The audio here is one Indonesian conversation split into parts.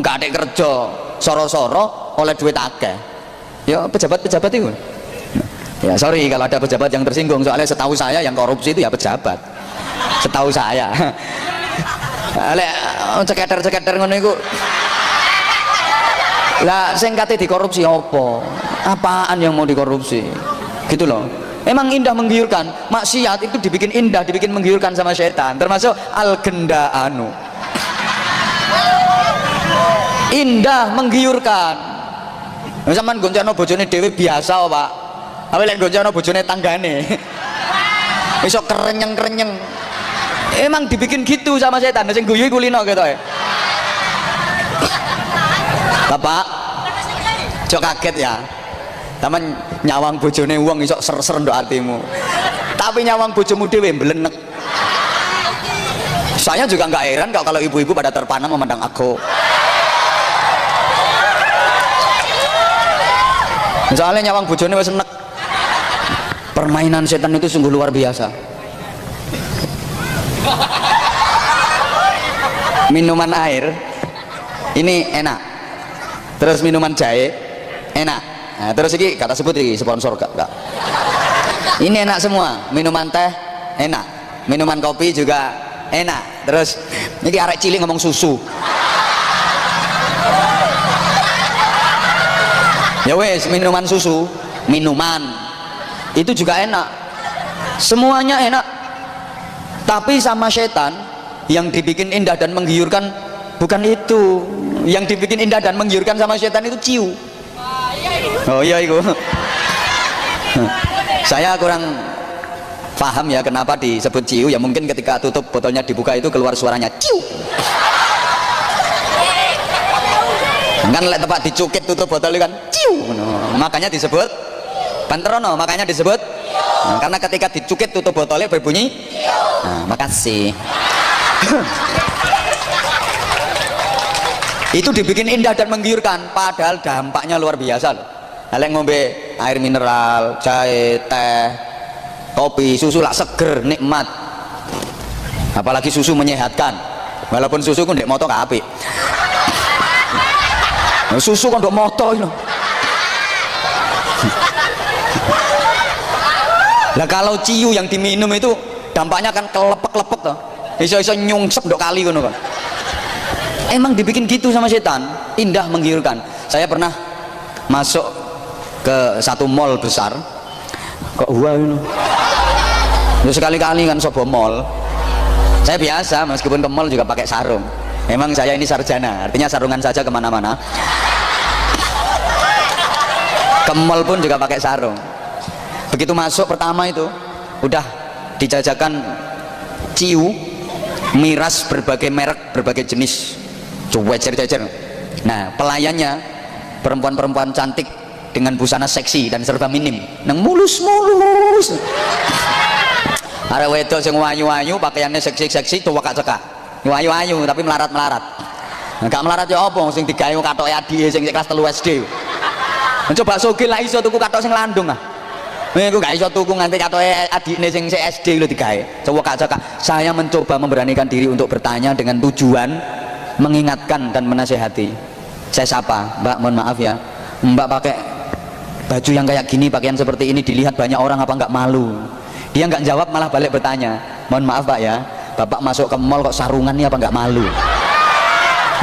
Wong gak atik kerja, soro-soro oleh duit akeh. Ya pejabat-pejabat itu. Ya sorry kalau ada pejabat yang tersinggung, soalnya setahu saya yang korupsi itu ya pejabat. Setahu saya. Lek ceketer-ceketer ngono iku. Lah sing kate dikorupsi apa? Apaan yang mau dikorupsi? Gitu loh. Emang indah menggiurkan. Maksiat itu dibikin indah, dibikin menggiurkan sama setan. Termasuk al-gendaanu. Indah menggiurkan. Sampeyan goncana bojone dhewe biasa, Pak. Apa lek goncana bojone tanggane. Iso kerenyeng-kerenyeng. Emang dibikin gitu sama setan. Sing guyu iku lino ketoke. Bapak, cok kaget ya. Taman nyawang bojone wong iso ser-ser ndok atimu. Tapi nyawang bojomu dhewe mblenek. Saya juga nggak heran kalau ibu-ibu pada terpana memandang aku. Soalnya nyawang bojone wis enek. Permainan setan itu sungguh luar biasa. Minuman air ini enak. Terus minuman jahe enak. Nah, terus ini kata sebut ini sponsor gak? Ini enak semua. Minuman teh enak, minuman kopi juga enak. Terus ini arek cilik ngomong susu. Ya wes, minuman susu, minuman itu juga enak. Semuanya enak. Tapi sama setan yang dibikin indah dan menggiurkan bukan itu. Yang dibikin indah dan menggiurkan sama setan itu ciu. Oh iya itu. Saya kurang paham ya kenapa disebut ciu. Ya mungkin ketika tutup botolnya dibuka itu keluar suaranya ciu. Kan lek tepat dicukit tutup botol kan ciu. Makanya disebut panterono, makanya disebut karena ketika dicukit tutup botolnya berbunyi. Nah, makasih. Itu dibikin indah dan menggiurkan, padahal dampaknya luar biasa loh. Lek ngombe air mineral, jahe, teh, kopi, susu lah seger, nikmat. Apalagi susu menyehatkan. Walaupun susu ku ndek moto gak apik. Susu kan ndek moto itu. Lah kalau ciu yang diminum itu dampaknya kan kelepek-lepek toh. Iso-iso nyungsep ndok kali ngono kan. Emang dibikin gitu sama setan, indah menggiurkan. Saya pernah masuk ke satu mall besar. Kok gua ini? Ya sekali-kali kan sobo mall. Saya biasa meskipun ke mall juga pakai sarung. Emang saya ini sarjana, artinya sarungan saja kemana-mana. Ke mall pun juga pakai sarung. Begitu masuk pertama itu udah dijajakan ciu, miras berbagai merek, berbagai jenis. Coba cecer-cecer. Nah pelayannya perempuan-perempuan cantik dengan busana seksi dan serba minim, nang mulus-mulus. Ada wedok sing wayu-wayu, pakaiannya seksi-seksi, tuwa cekak. Wayu-wayu tapi melarat-melarat. Enggak melarat ya apa sing digawe katoke adike sing kelas 3 SD. Coba sugih lah iso tuku katok sing landung ah. Iku gak iso tuku nganti katoke adikne sing SD lho digawe. Coba cekak. Saya mencoba memberanikan diri untuk bertanya dengan tujuan mengingatkan dan menasehati. Saya sapa, Mbak, mohon maaf ya, Mbak pakai baju yang kayak gini, pakaian seperti ini dilihat banyak orang, apa nggak malu? Dia nggak jawab, malah balik bertanya, mohon maaf Pak ya, Bapak masuk ke mall kok sarungan nih, apa nggak malu?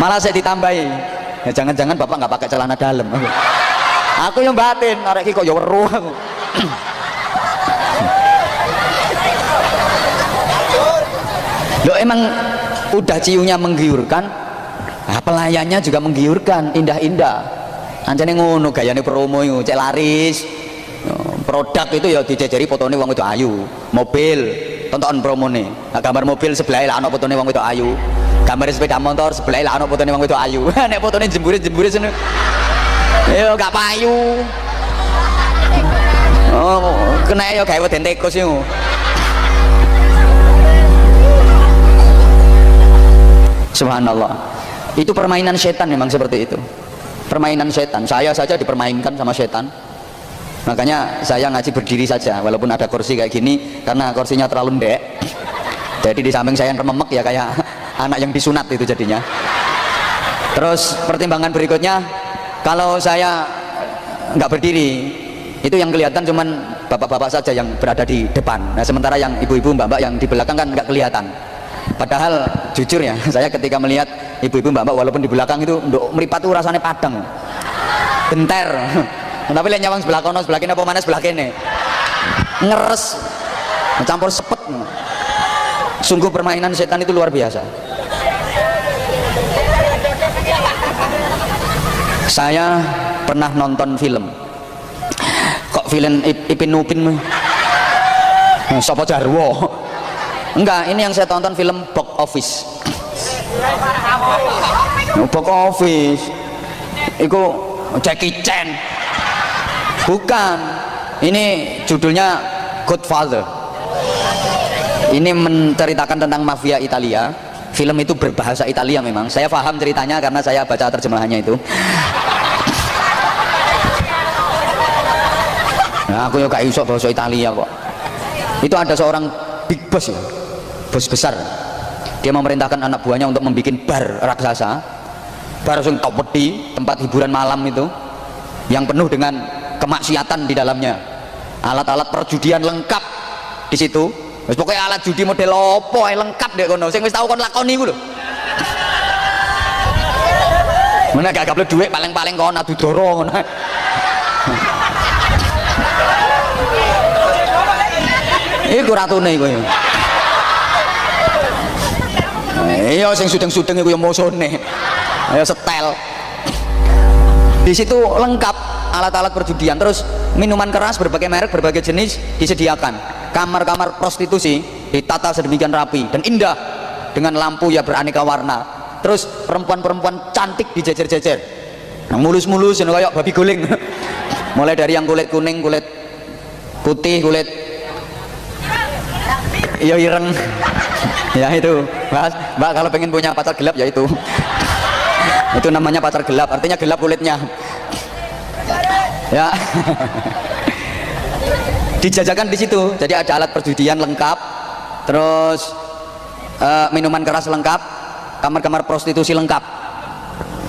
Malah saya ditambahi, ya jangan-jangan Bapak nggak pakai celana dalam. Aku yang batin, arek iki kok ya weruh aku. Loh emang udah ciunya menggiurkan, nah, pelayannya juga menggiurkan, indah-indah. Anjane ngono gayane promo itu, cek laris. Produk itu ya dijejeri fotone wong itu ayu. Mobil, tonton promone. Nah, gambar mobil sebelah lah ana fotone wong itu ayu. Gambar sepeda motor sebelah lah ana fotone wong itu ayu. Nek fotone jembure-jembure sene. Ya gak payu. Oh, kena ya gawe weden tikus yo. Subhanallah. Itu permainan setan memang seperti itu. Permainan setan. Saya saja dipermainkan sama setan. Makanya saya ngaji berdiri saja walaupun ada kursi kayak gini karena kursinya terlalu ndek. Jadi di samping saya yang rememek ya kayak anak yang disunat itu jadinya. Terus pertimbangan berikutnya, kalau saya nggak berdiri, itu yang kelihatan cuman bapak-bapak saja yang berada di depan. Nah sementara yang ibu-ibu mbak-mbak yang di belakang kan nggak kelihatan. Padahal jujur ya, saya ketika melihat ibu-ibu mbak-mbak walaupun di belakang itu untuk meripat tuh rasanya padang, genter. Tapi lihat nyawang sebelah kono, sebelah kini apa mana sebelah kini, ngeres, campur sepet. Sungguh permainan setan itu luar biasa. Saya pernah nonton film. Kok film Ipin Upin? Sopo Jarwo? Enggak, ini yang saya tonton film Box Office. Box Office. Iku Jackie Chan. Bukan. Ini judulnya Godfather. Ini menceritakan tentang mafia Italia. Film itu berbahasa Italia memang. Saya paham ceritanya karena saya baca terjemahannya itu. Nah, aku ya gak iso bahasa Italia kok. Itu ada seorang big boss ya, bos besar. Dia memerintahkan anak buahnya untuk membuat bar raksasa, bar sing top wedi, tempat hiburan malam itu, yang penuh dengan kemaksiatan di dalamnya. Alat-alat perjudian lengkap di situ. Wis pokoknya alat judi model opo ae lengkap dek kono. Sing wis tau kon lakoni iku lho. Mana gak gablek duit paling-paling kon adu doro ngono. Iku ratune iku ya. Iya sing sudeng-sudeng iku ya mosone. Ayo setel. Di situ lengkap alat-alat perjudian, terus minuman keras berbagai merek, berbagai jenis disediakan. Kamar-kamar prostitusi ditata sedemikian rapi dan indah dengan lampu ya beraneka warna. Terus perempuan-perempuan cantik dijejer-jejer. Nah, mulus-mulus kayak babi guling. Mulai dari yang kulit kuning, kulit putih, kulit iya ireng. Ya itu, Mbak kalau pengen punya pacar gelap ya itu. Itu namanya pacar gelap, artinya gelap kulitnya. Ya. Dijajakan di situ, jadi ada alat perjudian lengkap, terus minuman keras lengkap, kamar-kamar prostitusi lengkap.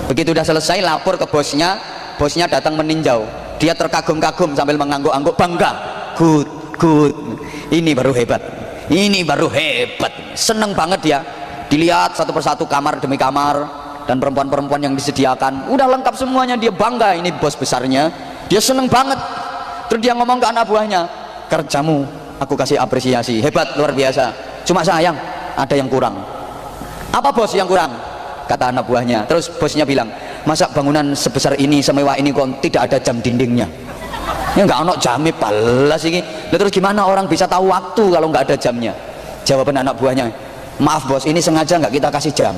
Begitu udah selesai lapor ke bosnya, bosnya datang meninjau. Dia terkagum-kagum sambil mengangguk-angguk bangga. Good, ini baru hebat, ini baru hebat. Seneng banget dia. Dilihat satu persatu kamar demi kamar dan perempuan-perempuan yang disediakan, udah lengkap semuanya. Dia bangga, ini bos besarnya. Dia seneng banget. Terus dia ngomong ke anak buahnya, kerjamu aku kasih apresiasi, hebat, luar biasa. Cuma sayang ada yang kurang. Apa bos yang kurang? Kata anak buahnya. Terus bosnya bilang, masa bangunan sebesar ini, semewah ini kok tidak ada jam dindingnya? Ya nggak ono jamnya balas ini. Terus gimana orang bisa tahu waktu kalau nggak ada jamnya? Jawaban anak buahnya, maaf bos, ini sengaja nggak kita kasih jam.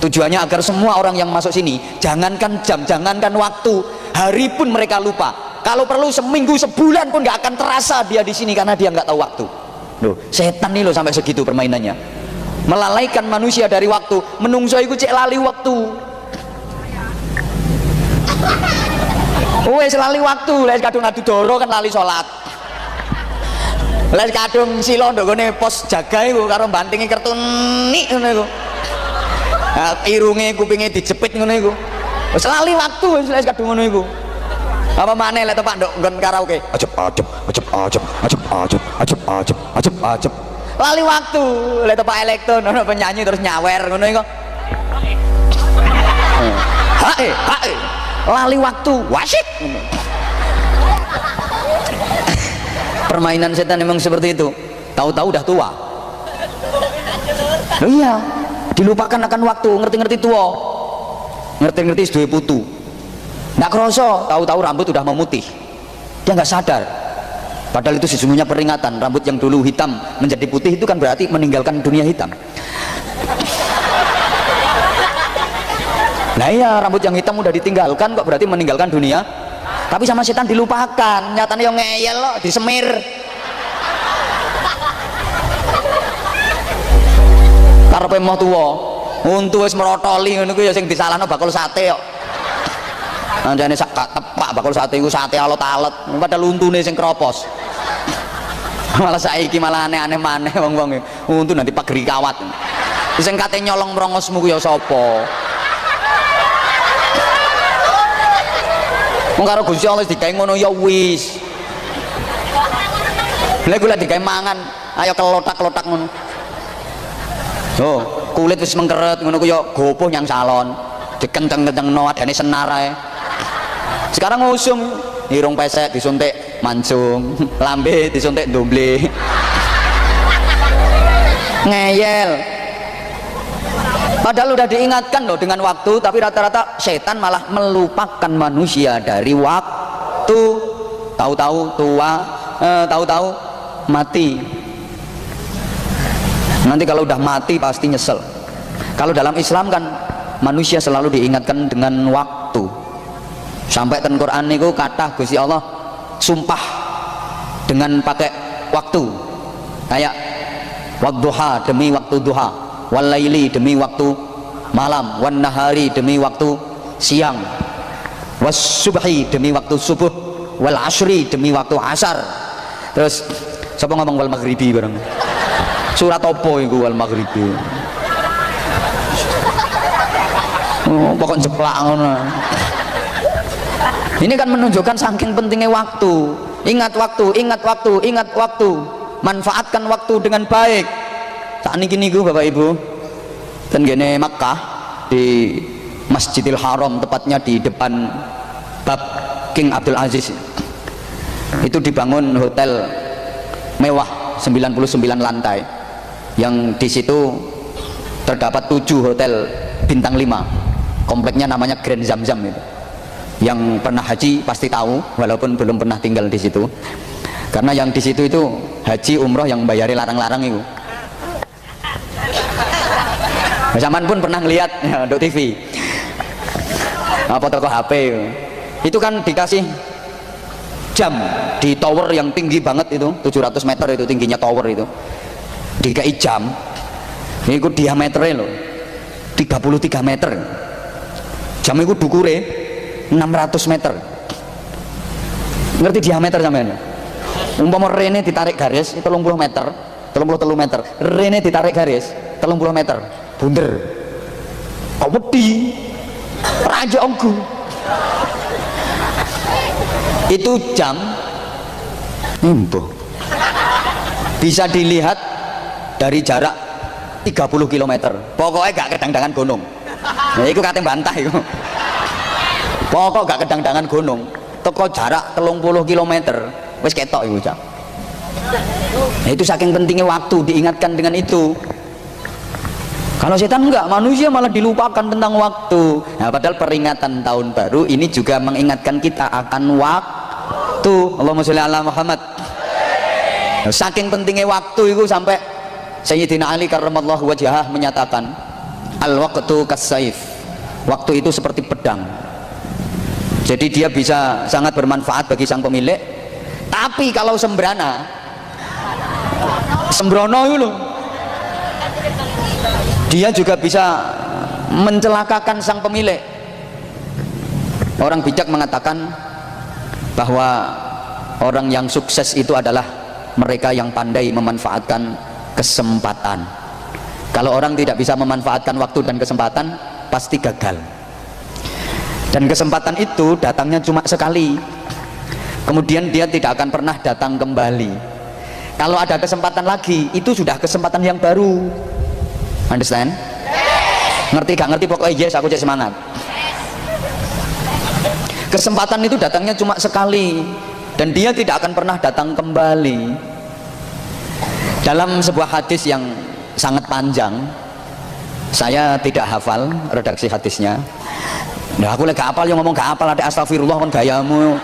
Tujuannya agar semua orang yang masuk sini, jangankan jam, jangankan waktu, hari pun mereka lupa. Kalau perlu seminggu, sebulan pun nggak akan terasa dia di sini karena dia nggak tahu waktu. Loh, setan nih loh sampai segitu permainannya. Melalaikan manusia dari waktu. Menungso iku cek lali waktu. Wes lali waktu, lek kadung adu doro kan lali salat. Lek kadung silo ndogone pos jaga iku karo bantingi kertu nik ngono iku. Nah, irunge kupinge dijepit ngono iku. Wes lali waktu wis lek kadung ngono iku. Apa maneh lek tepak ndok nggon karaoke. Ajep. Lali waktu, lek tepak elektron ono penyanyi terus nyawer ngono iku. Hae. Lali waktu, wasyik. Permainan setan memang seperti itu. Tahu-tahu udah tua. Oh iya, dilupakan akan waktu, ngerti-ngerti tua. Ngerti-ngerti duwe putu. Nggak kroso, tahu-tahu rambut udah memutih. Dia nggak sadar. Padahal itu sesungguhnya peringatan. Rambut yang dulu hitam menjadi putih itu kan berarti meninggalkan dunia hitam. Nah iya, rambut yang hitam udah ditinggalkan kok berarti meninggalkan dunia. Tapi sama setan dilupakan. Nyatanya yang ngeyel loh, disemir. Karepe moh tuwa, untu wis merotoli ngono ku ya sing disalahno bakul sate kok. Anjane sak tepak bakul sate iku sate alot-alot, padahal untune sing kropos. Malah saiki malah aneh-aneh maneh wong-wong e. Untu nanti pageri kawat. Sing kate nyolong mrongosmu ku ya sapa? Wong karo Gusti Allah digawe ngono ya wis. Lha kula digawe mangan, ayo kelotak-kelotak ngono. Oh, kulit wis mengkeret ngono ku ya gopoh yang salon. Dikenteng-kentengno adane senar ae. Sekarang ngusum irung pesek disuntik mancung, lambe disuntik ndomble. Ngeyel. Padahal udah diingatkan loh dengan waktu, tapi rata-rata setan malah melupakan manusia dari waktu. Tahu-tahu tua, tahu-tahu mati. Nanti kalau udah mati pasti nyesel. Kalau dalam Islam kan manusia selalu diingatkan dengan waktu. Sampai ten Quran niku kata Gusti Allah sumpah dengan pakai waktu. Kayak wadduha demi waktu duha, wal laili demi waktu malam, wan nahari demi waktu siang, was subhi demi waktu subuh, wal asri demi waktu asar. Terus siapa ngomong wal maghribi bareng? Surat opo iku wal maghribi? Oh, pokok jeplak ngono. Ini kan menunjukkan saking pentingnya waktu. Ingat waktu, ingat waktu, ingat waktu. Manfaatkan waktu dengan baik. Saat ini niku Bapak Ibu, ten gene Makkah di Masjidil Haram, tepatnya di depan bab King Abdul Aziz. Itu dibangun hotel mewah 99 lantai. Yang di situ terdapat 7 hotel bintang 5. Kompleknya namanya Grand Zamzam itu. Yang pernah haji pasti tahu, walaupun belum pernah tinggal di situ. Karena yang di situ itu haji umroh yang bayari larang-larang itu. Zaman pun pernah ngelihat ya, di TV. Apa toko HP itu kan dikasih jam di tower yang tinggi banget itu, 700 meter itu tingginya tower itu. Dikasih jam. Itu diameternya loh 33 meter. Jam itu dukure 600 meter. Ngerti diameter sampean? Umpama rene ditarik garis 30 meter, 33 meter. Rene ditarik garis 30 meter. Bunder. Kok wedi? Raja onggu. Itu jam imbuh. Bisa dilihat dari jarak 30 km. Pokoknya gak kedang-dangan gunung. Nah, itu kate bantah itu. Pokok gak kedang-dangan gunung, teko jarak 30 km wis ketok iku Cak. Nah, itu saking pentingnya waktu, diingatkan dengan itu. Kalau setan enggak, manusia malah dilupakan tentang waktu. Nah, padahal peringatan tahun baru ini juga mengingatkan kita akan waktu. Allahumma sholli ala Muhammad. Nah, saking pentingnya waktu itu sampai Sayyidina Ali karramallahu wajhah menyatakan al-waqtu kas-saif. Waktu itu seperti pedang. Jadi dia bisa sangat bermanfaat bagi sang pemilik. Tapi kalau sembrana, sembrono itu loh, dia juga bisa mencelakakan sang pemilik. Orang bijak mengatakan bahwa orang yang sukses itu adalah mereka yang pandai memanfaatkan kesempatan. Kalau orang tidak bisa memanfaatkan waktu dan kesempatan, pasti gagal. Dan kesempatan itu datangnya cuma sekali, kemudian dia tidak akan pernah datang kembali. Kalau ada kesempatan lagi, itu sudah kesempatan yang baru. Understand? Ngerti gak ngerti? Pokoknya yes, aku cek semangat. Kesempatan itu datangnya cuma sekali, dan dia tidak akan pernah datang kembali. Dalam sebuah hadis yang sangat panjang, saya tidak hafal redaksi hadisnya. Nah, aku lagi hafal, yang ngomong gak hafal, ada astagfirullah kan gayamu.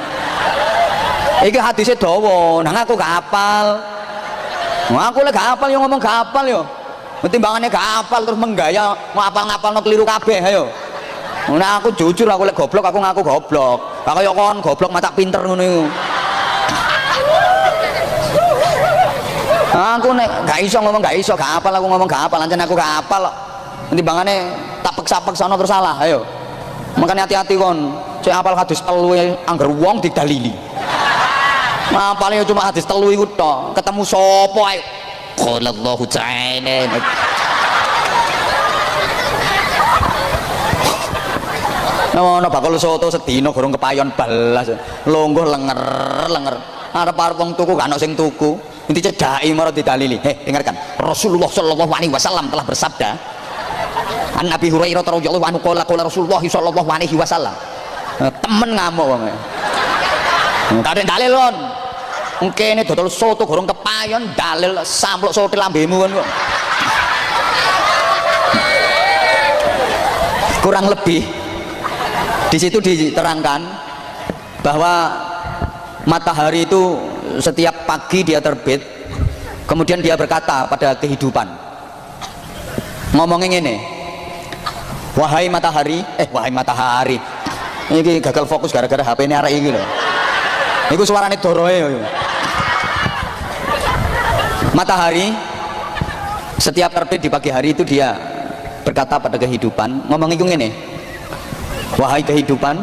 Iki hadisnya dawa, nah aku gak hafal. Nah, aku lagi hafal, yang ngomong gak hafal yo. Timbangannya gak hafal terus menggaya, ngapal-ngapal no keliru kabeh ayo. Nah, aku jujur, aku lagi goblok, aku ngaku goblok. Aku yo kon goblok macak pinter ngono iku. Aku nek gak iso ngomong gak iso, gak hafal aku ngomong gak hafal, lancen aku gak hafal kok. Timbangannya tak peksa-peksa terus salah, ayo. Makanya hati-hati kon, cek hafal hadis telu anggar wong didalili. Hafalnya cuma hadis telu iku tok, ketemu sapa ae. Qala Allahu ta'ala. Ono bakul soto sedina gorong kepayon balas. Longgo lenger. Arep-arep wong tuku gak ono sing tuku. Inti cedhaki marang didalili. Dengarkan. Rasulullah sallallahu alaihi wasallam telah bersabda. An Nabi Hurairah radhiyallahu anhu qala Rasulullah sallallahu alaihi wasallam. Temen ngamuk wong. Kadek dalil lon. Kene dodol soto gorong kepayon dalil sampluk soto lambemu kon kok. Kurang lebih di situ diterangkan bahwa matahari itu setiap pagi dia terbit, kemudian dia berkata pada kehidupan, ngomongin ini, wahai matahari, ini gagal fokus gara-gara HP ini arek iki lho. Iku suarane doroe. Matahari setiap terbit di pagi hari itu dia berkata pada kehidupan, ngomongin ini, wahai kehidupan,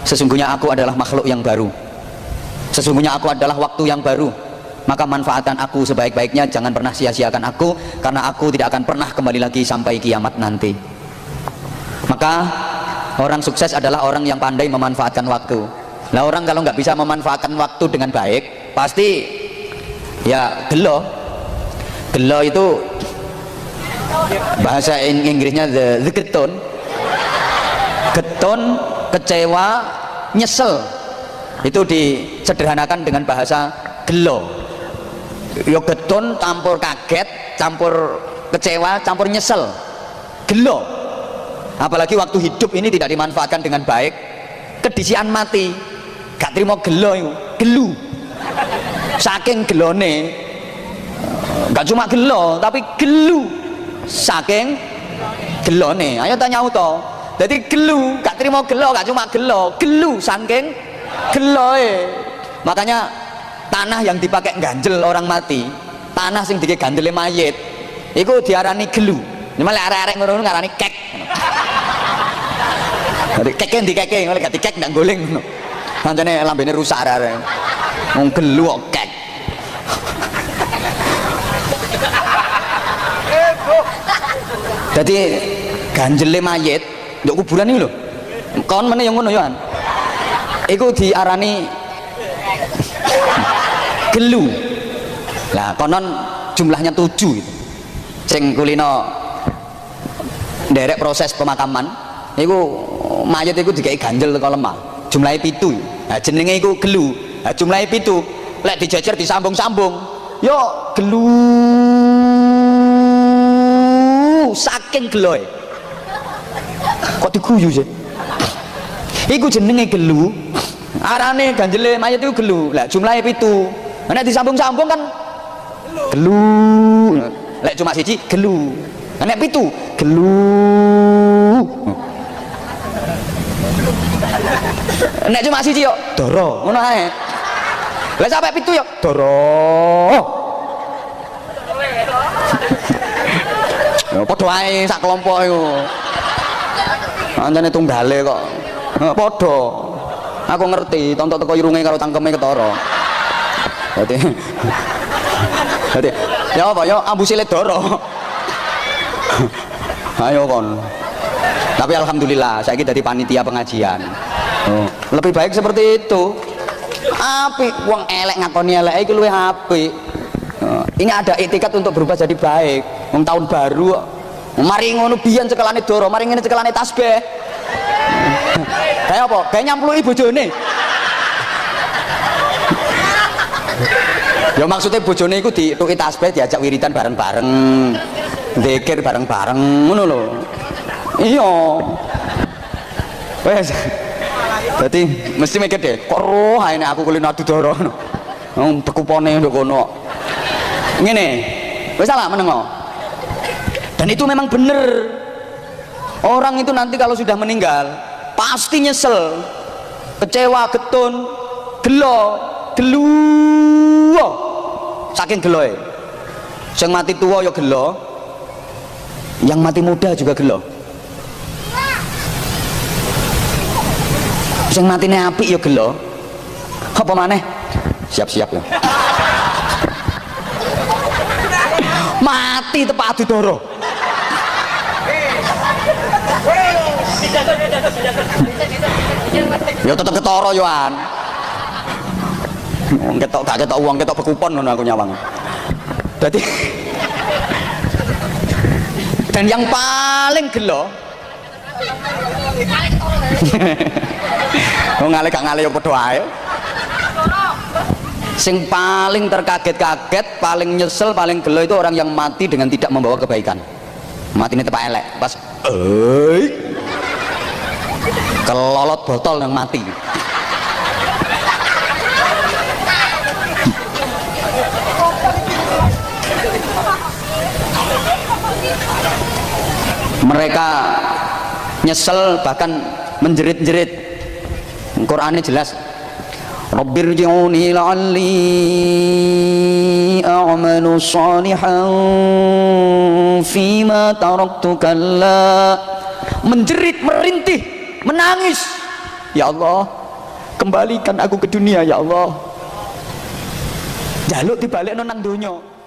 sesungguhnya aku adalah makhluk yang baru, sesungguhnya aku adalah waktu yang baru, maka manfaatkan aku sebaik-baiknya, jangan pernah sia-siakan aku, karena aku tidak akan pernah kembali lagi sampai kiamat nanti. Maka orang sukses adalah orang yang pandai memanfaatkan waktu. Nah, orang kalau nggak bisa memanfaatkan waktu dengan baik, pasti ya gelo itu bahasa Inggrisnya the geton, kecewa, nyesel, itu disederhanakan dengan bahasa gelo. Yo geton campur kaget, campur kecewa, campur nyesel, gelo. Apalagi waktu hidup ini tidak dimanfaatkan dengan baik, kedisian mati, gak terima gelo itu, gelu. Saking gelone, gak cuma gelo tapi gelu. Saking gelone, ayo tanya auto. Jadi gelu, gak terima gelo, gak cuma gelu saking geloe. Makanya tanah yang dipakai ganjel orang mati, tanah sing dike gandele mayit, itu diarani gelu. Cuma lek arek-arek ngono ngarani kek. Jadi keke dikeke, oleh gak dikek ndak goleng ngono. Pancene lambene rusak arek. Wong gelu kok kek. Jadi ganjele mayit nduk kuburan iki lho. Kon meneh yang ngono yo an. Iku diarani gelu. Lah konon jumlahnya 7 gitu. Sing kulino nderek proses pemakaman niku mayit iku dikai ganjel teko lemah. Jumlahe 7. Nah jenenge iku gelu. Nah jumlahe 7. Lek dijejer disambung-sambung yo gelu. Saking geloe kok diguyu sih iku jenenge gelu, arane ganjele mayit itu gelu. Lah jumlahe 7, nek disambung-sambung kan gelu, lek cuma siji gelu, nek 7 gelu, nek cuma siji yo doro ngono ae. Lah sampai 7 yo doro. Padha ae sak kelompok iku. Ancane tunggale kok. Padha. Aku ngerti, tontok teko irunge karo cangkeme ketara. Dadi ya apa ya ambusile doro. Ayo kon. Tapi alhamdulillah saiki dadi panitia pengajian. Lebih baik seperti itu. Apik wong elek ngakoni elek iki luwih apik. Ini ada etikat untuk berubah jadi baik. Wong tahun baru mari ngono biyen cekelane doro, mari ngene cekelane tasbih. Kayak apa? Kayak nyampluki bojone. Ya maksudnya bojone iku dituki tasbih, diajak wiridan bareng-bareng, zikir bareng-bareng ngono lho. Iya. Wes. Dadi mesti mikir deh, kok roh ae nek aku kulino adu doro ngono. Wong tekupone nduk kono. Ngene. Wis salah menengo. Dan itu memang benar. Orang itu nanti kalau sudah meninggal pasti nyesel, kecewa, getun, gelo, saking geloe. Yang mati tua ya gelo, yang mati muda juga gelo. Yang mati apik ya gelo. Apa maneh? Siap-siap ya. Mati tepat adu doro. Ya tetep ketara yoan. Ketok gak ketok uang, ketok bekupon ngono aku nyawang. Berarti dan yang paling gelo oh ngale gak ngale ya padha ae. Sing paling terkaget-kaget, paling nyesel, paling gelo itu orang yang mati dengan tidak membawa kebaikan. Mati ini tepak elek pas kelolot botol yang mati. Mereka nyesel bahkan menjerit-jerit. Qur'annya jelas, Rabbirji'uni la'alli a'malu shalihan fima taraktu kalla. Menjerit, merintih, menangis, ya Allah kembalikan aku ke dunia ya Allah. Jaluk dibalik nang donya.